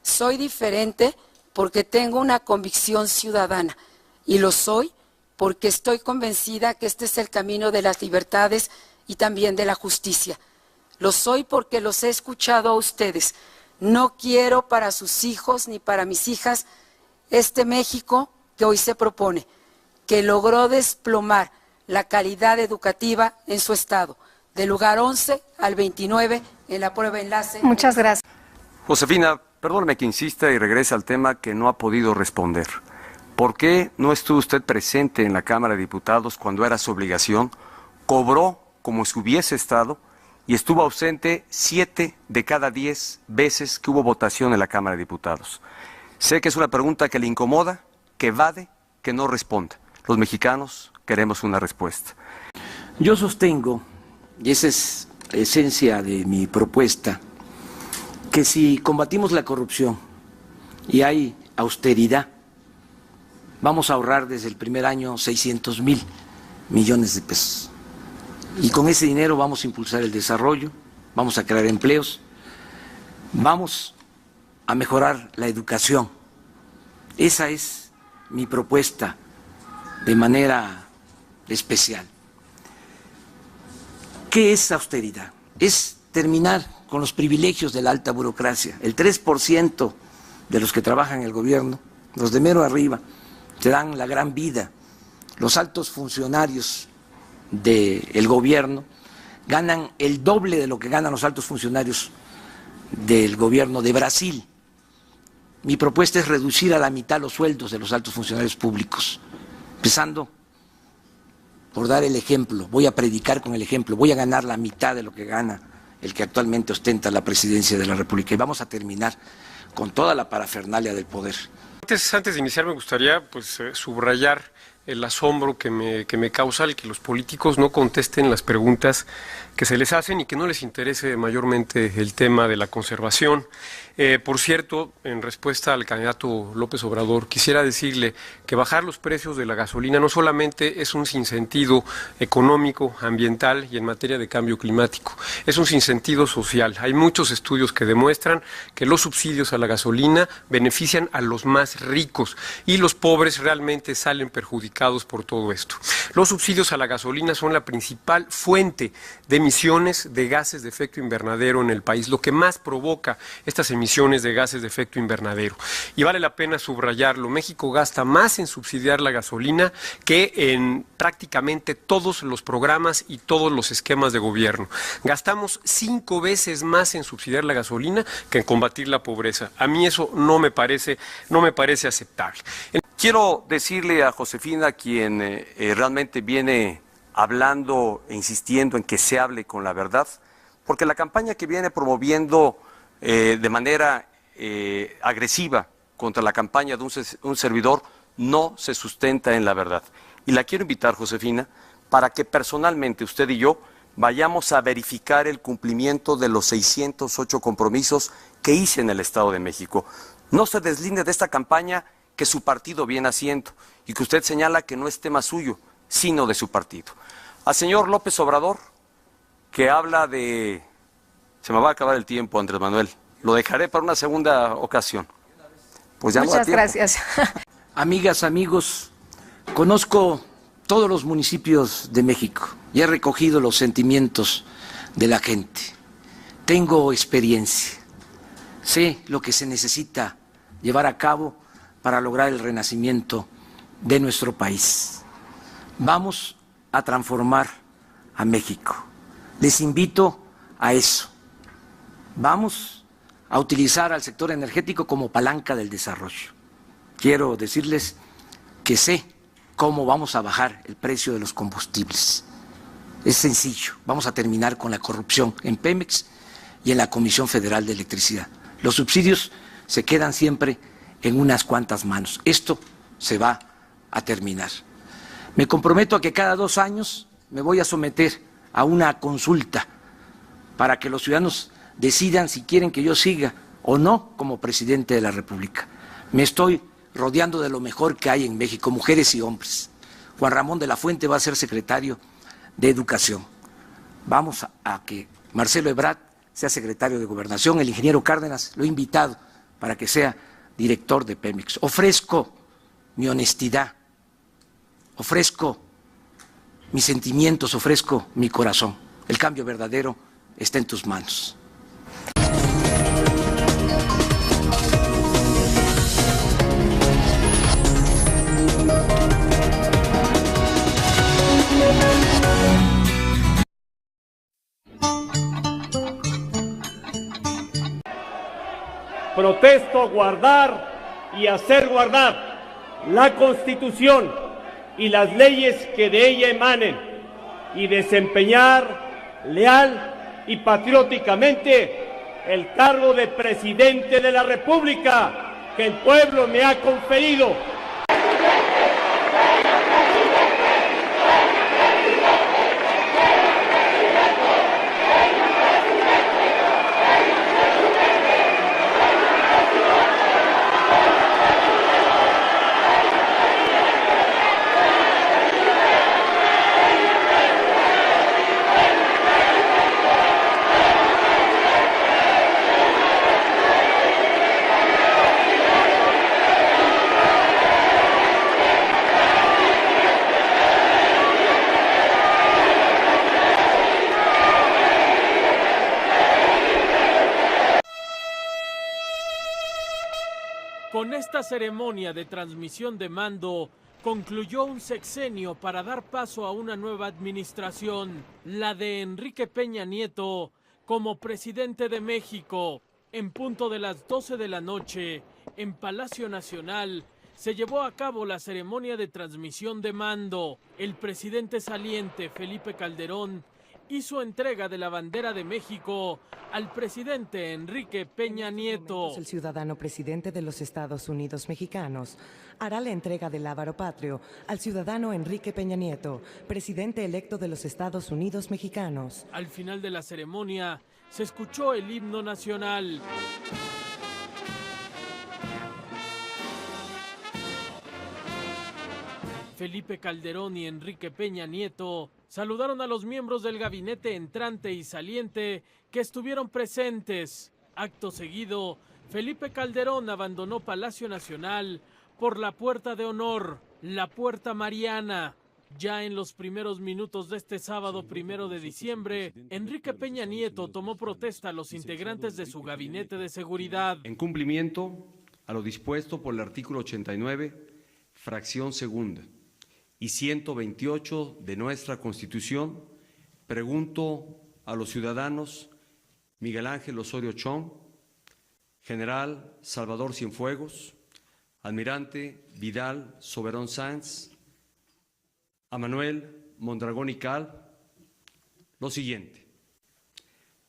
C: Soy diferente porque tengo una convicción ciudadana y lo soy porque estoy convencida que este es el camino de las libertades y también de la justicia. Lo soy porque los he escuchado a ustedes. No quiero para sus hijos ni para mis hijas este México que hoy se propone, que logró desplomar la calidad educativa en su estado, del lugar 11 al 29 en la prueba enlace.
F: Muchas gracias.
A: Josefina, perdóneme que insista y regrese al tema que no ha podido responder. ¿Por qué no estuvo usted presente en la Cámara de Diputados cuando era su obligación? Cobró como si hubiese estado y estuvo ausente 7 de cada 10 veces que hubo votación en la Cámara de Diputados. Sé que es una pregunta que le incomoda, que evade, que no responde. Los mexicanos queremos una respuesta.
B: Yo sostengo, y esa es la esencia de mi propuesta, que si combatimos la corrupción y hay austeridad, vamos a ahorrar desde el primer año 600,000 millones de pesos. Y con ese dinero vamos a impulsar el desarrollo, vamos a crear empleos, vamos a mejorar la educación. Esa es mi propuesta de manera especial. ¿Qué es austeridad? Es terminar con los privilegios de la alta burocracia. El 3% de los que trabajan en el gobierno, los de mero arriba, se dan la gran vida. Los altos funcionarios del gobierno ganan el doble de lo que ganan los altos funcionarios del gobierno de Brasil. Mi propuesta es reducir a la mitad los sueldos de los altos funcionarios públicos, empezando por dar el ejemplo. Voy a predicar con el ejemplo, voy a ganar la mitad de lo que gana el que actualmente ostenta la presidencia de la República y vamos a terminar con toda la parafernalia del poder.
D: Antes de iniciar me gustaría subrayar el asombro que me causa el que los políticos no contesten las preguntas que se les hacen y que no les interese mayormente el tema de la conservación. Por cierto, en respuesta al candidato López Obrador, quisiera decirle que bajar los precios de la gasolina no solamente es un sinsentido económico, ambiental y en materia de cambio climático, es un sinsentido social. Hay muchos estudios que demuestran que los subsidios a la gasolina benefician a los más ricos y los pobres realmente salen perjudicados por todo esto. Los subsidios a la gasolina son la principal fuente de emisiones de gases de efecto invernadero en el país, lo que más provoca estas emisiones de gases de efecto invernadero. Y vale la pena subrayarlo, México gasta más en subsidiar la gasolina que en prácticamente todos los programas y todos los esquemas de gobierno. Gastamos 5 veces más en subsidiar la gasolina que en combatir la pobreza. A mí eso no me parece aceptable.
A: Quiero decirle a Josefina, quien realmente viene hablando e insistiendo en que se hable con la verdad, porque la campaña que viene promoviendo de manera agresiva contra la campaña de un servidor no se sustenta en la verdad. Y la quiero invitar, Josefina, para que personalmente usted y yo vayamos a verificar el cumplimiento de los 608 compromisos que hice en el Estado de México. No se deslinde de esta campaña que su partido viene haciendo y que usted señala que no es tema suyo, sino de su partido. Al señor López Obrador, que habla de... Se me va a acabar el tiempo, Andrés Manuel. Lo dejaré para una segunda ocasión. Pues ya
F: Muchas gracias.
B: Amigas, amigos, conozco todos los municipios de México y he recogido los sentimientos de la gente. Tengo experiencia. Sé lo que se necesita llevar a cabo para lograr el renacimiento de nuestro país. Vamos a transformar a México. Les invito a eso. Vamos a utilizar al sector energético como palanca del desarrollo. Quiero decirles que sé cómo vamos a bajar el precio de los combustibles. Es sencillo, vamos a terminar con la corrupción en Pemex y en la Comisión Federal de Electricidad. Los subsidios se quedan siempre en unas cuantas manos. Esto se va a terminar. Me comprometo a que cada 2 años me voy a someter a una consulta para que los ciudadanos decidan si quieren que yo siga o no como presidente de la República. Me estoy rodeando de lo mejor que hay en México, mujeres y hombres. Juan Ramón de la Fuente va a ser secretario de Educación. vamos a que Marcelo Ebrard sea secretario de Gobernación, el ingeniero Cárdenas lo he invitado para que sea director de Pemex. Ofrezco mi honestidad, ofrezco mis sentimientos, ofrezco mi corazón. El cambio verdadero está en tus manos.
G: Protesto guardar y hacer guardar la Constitución y las leyes que de ella emanen y desempeñar leal y patrióticamente el cargo de presidente de la República que el pueblo me ha conferido.
H: Con esta ceremonia de transmisión de mando, concluyó un sexenio para dar paso a una nueva administración, la de Enrique Peña Nieto, como presidente de México. En punto de las 12 de la noche, en Palacio Nacional, se llevó a cabo la ceremonia de transmisión de mando. El presidente saliente, Felipe Calderón, hizo entrega de la bandera de México al presidente Enrique Peña Nieto.
I: El ciudadano presidente de los Estados Unidos mexicanos hará la entrega del lábaro patrio al ciudadano Enrique Peña Nieto, presidente electo de los Estados Unidos mexicanos.
H: Al final de la ceremonia se escuchó el himno nacional. Felipe Calderón y Enrique Peña Nieto saludaron a los miembros del gabinete entrante y saliente que estuvieron presentes. Acto seguido, Felipe Calderón abandonó Palacio Nacional por la Puerta de Honor, la Puerta Mariana. Ya en los primeros minutos de este sábado 1 de diciembre, Enrique Peña Nieto tomó protesta a los integrantes de su gabinete de seguridad.
A: En cumplimiento a lo dispuesto por el artículo 89, fracción segunda, y 128 de nuestra Constitución, pregunto a los ciudadanos Miguel Ángel Osorio Chong, General Salvador Cienfuegos, Almirante Vidal Soberón Sáenz, a Manuel Mondragón y Cal, lo siguiente: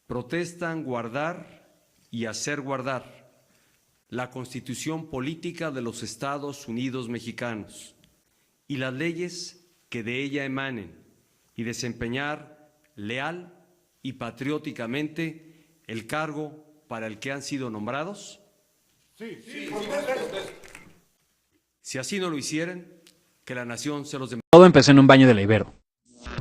A: protestan guardar y hacer guardar la Constitución política de los Estados Unidos mexicanos y las leyes que de ella emanen, y desempeñar leal y patrióticamente el cargo para el que han sido nombrados? Sí. Si así no lo hicieran, que la nación se los demande.
J: Todo empezó en un baño de la Ibero,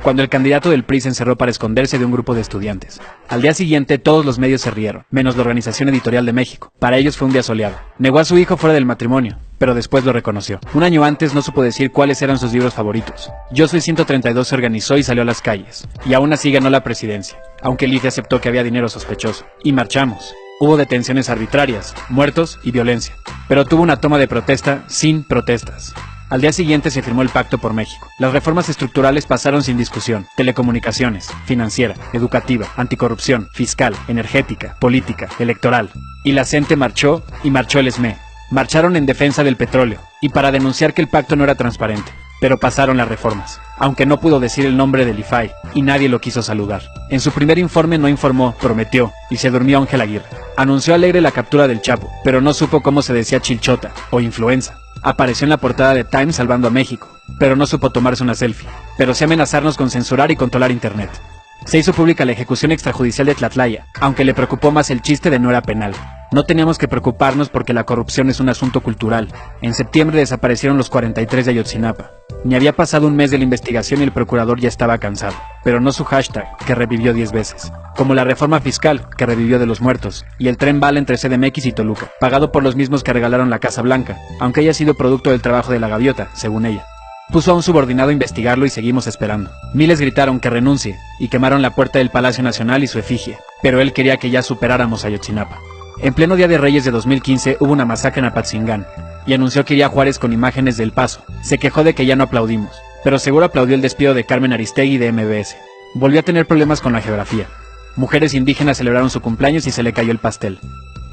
J: cuando el candidato del PRI se encerró para esconderse de un grupo de estudiantes. Al día siguiente todos los medios se rieron, menos la Organización Editorial de México. Para ellos fue un día soleado. Negó a su hijo fuera del matrimonio, pero después lo reconoció. Un año antes no supo decir cuáles eran sus libros favoritos. Yo Soy 132 se organizó y salió a las calles, y aún así ganó la presidencia, aunque el IFE aceptó que había dinero sospechoso. Y marchamos. Hubo detenciones arbitrarias, muertos y violencia, pero tuvo una toma de protesta sin protestas. Al día siguiente se firmó el Pacto por México. Las reformas estructurales pasaron sin discusión. Telecomunicaciones, financiera, educativa, anticorrupción, fiscal, energética, política, electoral. Y la gente marchó y marchó el SME. Marcharon en defensa del petróleo y para denunciar que el pacto no era transparente. Pero pasaron las reformas, aunque no pudo decir el nombre del IFAI y nadie lo quiso saludar. En su primer informe no informó, prometió y se durmió Ángel Aguirre. Anunció alegre la captura del Chapo, pero no supo cómo se decía chilchota o influenza. Apareció en la portada de Time salvando a México, pero no supo tomarse una selfie. Pero sí amenazarnos con censurar y controlar internet. Se hizo pública la ejecución extrajudicial de Tlatlaya, aunque le preocupó más el chiste de no era penal. No teníamos que preocuparnos porque la corrupción es un asunto cultural. En septiembre desaparecieron los 43 de Ayotzinapa. Ni había pasado un mes de la investigación y el procurador ya estaba cansado. Pero no su hashtag, que revivió 10 veces. Como la reforma fiscal, que revivió de los muertos. Y el tren bala entre CDMX y Toluca, pagado por los mismos que regalaron la Casa Blanca, aunque haya sido producto del trabajo de la gaviota, según ella. Puso a un subordinado a investigarlo y seguimos esperando. Miles gritaron que renuncie, y quemaron la puerta del Palacio Nacional y su efigie. Pero él quería que ya superáramos a Ayotzinapa. En pleno Día de Reyes de 2015 hubo una masacre en Apatzingán, y anunció que iría a Juárez con imágenes del Paso. Se quejó de que ya no aplaudimos, pero seguro aplaudió el despido de Carmen Aristegui de MBS. Volvió a tener problemas con la geografía. Mujeres indígenas celebraron su cumpleaños y se le cayó el pastel.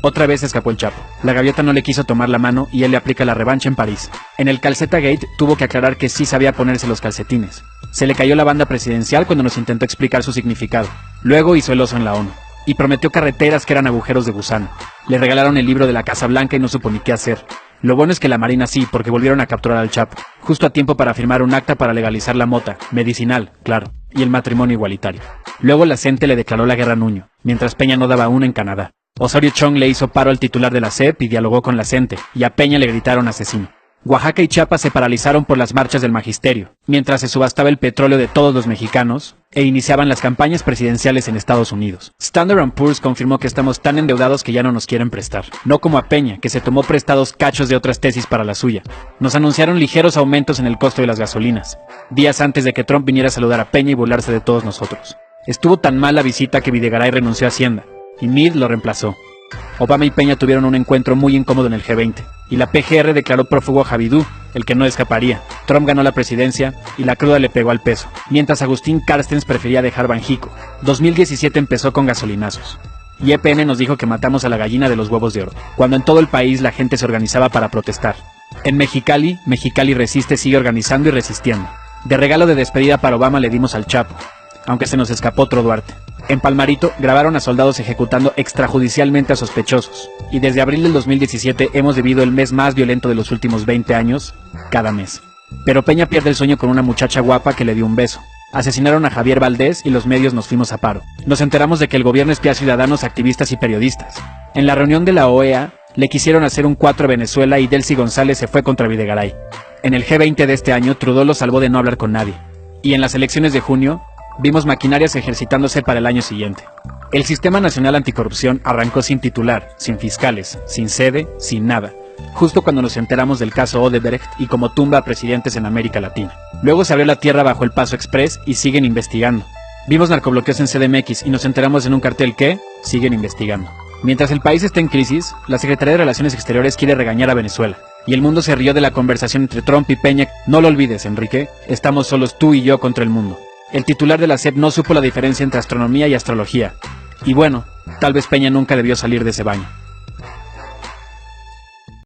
J: Otra vez escapó el Chapo. La gaviota no le quiso tomar la mano y él le aplica la revancha en París. En el Calceta Gate tuvo que aclarar que sí sabía ponerse los calcetines. Se le cayó la banda presidencial cuando nos intentó explicar su significado. Luego hizo el oso en la ONU. Y prometió carreteras que eran agujeros de gusano. Le regalaron el libro de la Casa Blanca y no supo ni qué hacer. Lo bueno es que la Marina sí, porque volvieron a capturar al Chapo, justo a tiempo para firmar un acta para legalizar la mota, medicinal, claro, y el matrimonio igualitario. Luego la CENTE le declaró la guerra a Nuño, mientras Peña no daba una en Canadá. Osorio Chong le hizo paro al titular de la CEP y dialogó con la CENTE, y a Peña le gritaron asesino. Oaxaca y Chiapas se paralizaron por las marchas del magisterio, mientras se subastaba el petróleo de todos los mexicanos, e iniciaban las campañas presidenciales en Estados Unidos. Standard & Poor's confirmó que estamos tan endeudados que ya no nos quieren prestar. No como a Peña, que se tomó prestados cachos de otras tesis para la suya. Nos anunciaron ligeros aumentos en el costo de las gasolinas, días antes de que Trump viniera a saludar a Peña y burlarse de todos nosotros. Estuvo tan mal la visita que Videgaray renunció a Hacienda, y Meade lo reemplazó. Obama y Peña tuvieron un encuentro muy incómodo en el G20, y la PGR declaró prófugo a Javidú, el que no escaparía. Trump ganó la presidencia, y la cruda le pegó al peso, mientras Agustín Carstens prefería dejar Banjico. 2017 empezó con gasolinazos. Y EPN nos dijo que matamos a la gallina de los huevos de oro, cuando en todo el país la gente se organizaba para protestar. En Mexicali, Mexicali Resiste sigue organizando y resistiendo. De regalo de despedida para Obama le dimos al Chapo, aunque se nos escapó otro Duarte. En Palmarito grabaron a soldados ejecutando extrajudicialmente a sospechosos, y desde abril del 2017 hemos vivido el mes más violento de los últimos 20 años, cada mes. Pero Peña pierde el sueño con una muchacha guapa que le dio un beso. Asesinaron a Javier Valdés y los medios nos fuimos a paro. Nos enteramos de que el gobierno espía a ciudadanos, activistas y periodistas. En la reunión de la OEA, le quisieron hacer un 4 a Venezuela y Delcy González se fue contra Videgaray. En el G20 de este año, Trudeau lo salvó de no hablar con nadie. Y en las elecciones de junio, vimos maquinarias ejercitándose para el año siguiente. El Sistema Nacional Anticorrupción arrancó sin titular, sin fiscales, sin sede, sin nada, justo cuando nos enteramos del caso Odebrecht y como tumba a presidentes en América Latina. Luego se abrió la tierra bajo el Paso Express y siguen investigando. Vimos narcobloqueos en CDMX y nos enteramos en un cartel que siguen investigando. Mientras el país está en crisis, la Secretaría de Relaciones Exteriores quiere regañar a Venezuela. Y el mundo se rió de la conversación entre Trump y Peña. No lo olvides, Enrique, estamos solos tú y yo contra el mundo. El titular de la SEP no supo la diferencia entre astronomía y astrología. Y bueno, tal vez Peña nunca debió salir de ese baño.